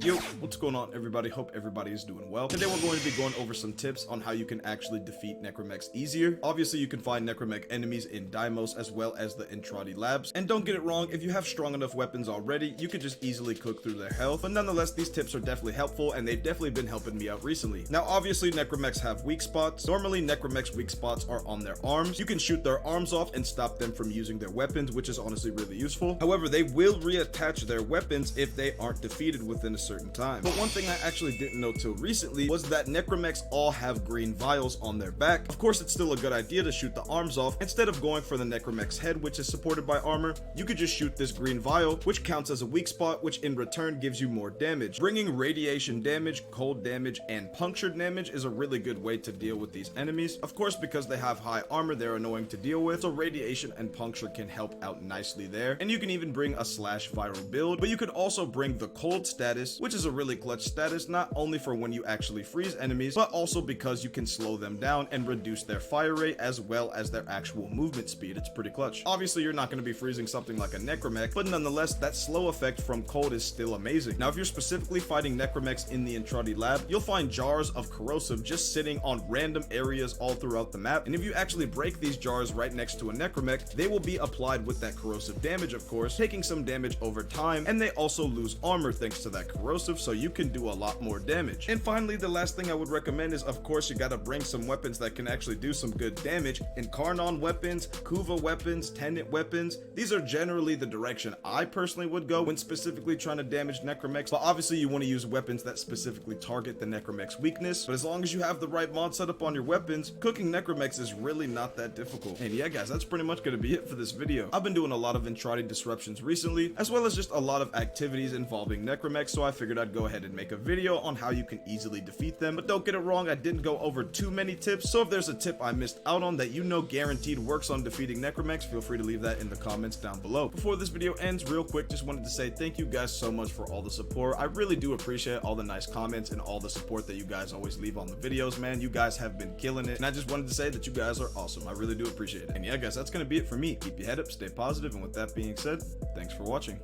Yo, what's going on everybody? Hope everybody is doing well. Today we're going to be going over some tips on how you can actually defeat Necramechs easier. Obviously you can find Necramech enemies in Deimos as well as the Entrati labs. And don't get it wrong, if you have strong enough weapons already, you could just easily cook through their health. But nonetheless, these tips are definitely helpful and they've definitely been helping me out recently. Now obviously Necramechs have weak spots. Normally Necramechs weak spots are on their arms. You can shoot their arms off and stop them from using their weapons, which is honestly really useful. However, they will reattach their weapons if they aren't defeated within a certain time. But one thing I actually didn't know till recently was that Necramechs all have green vials on their back. Of course, it's still a good idea to shoot the arms off. Instead of going for the Necramech's head, which is supported by armor, you could just shoot this green vial, which counts as a weak spot, which in return gives you more damage. Bringing radiation damage, cold damage, and punctured damage is a really good way to deal with these enemies. Of course, because they have high armor, they're annoying to deal with, so radiation and puncture can help out nicely there. And you can even bring a slash viral build, but you could also bring the cold status, which is a really clutch status, not only for when you actually freeze enemies, but also because you can slow them down and reduce their fire rate as well as their actual movement speed. It's pretty clutch. Obviously, you're not going to be freezing something like a Necramech, but nonetheless, that slow effect from cold is still amazing. Now, if you're specifically fighting Necramechs in the Entrati lab, you'll find jars of corrosive just sitting on random areas all throughout the map, and if you actually break these jars right next to a Necramech, they will be applied with that corrosive damage, of course, taking some damage over time, and they also lose armor thanks to that corrosive, so you can do a lot more damage. And finally, the last thing I would recommend is, of course, you gotta bring some weapons that can actually do some good damage. Incarnon weapons, Kuva weapons, Tenant weapons, these are generally the direction I personally would go when specifically trying to damage Necramechs, but obviously you want to use weapons that specifically target the Necramech's weakness. But as long as you have the right mod set up on your weapons, cooking Necramechs is really not that difficult. And yeah guys, that's pretty much gonna be it for this video. I've been doing a lot of Entrati disruptions recently, as well as just a lot of activities involving Necramechs, so I figured I'd go ahead and make a video on how you can easily defeat them. But don't get it wrong, I didn't go over too many tips, so if there's a tip I missed out on that you know guaranteed works on defeating Necramechs, feel free to leave that in the comments down below. Before this video ends, real quick, just wanted to say thank you guys so much for all the support. I really do appreciate all the nice comments and all the support that you guys always leave on the videos, man. You guys have been killing it, and I just wanted to say that you guys are awesome. I really do appreciate it. And yeah guys, that's gonna be it for me. Keep your head up, stay positive, and with that being said, thanks for watching.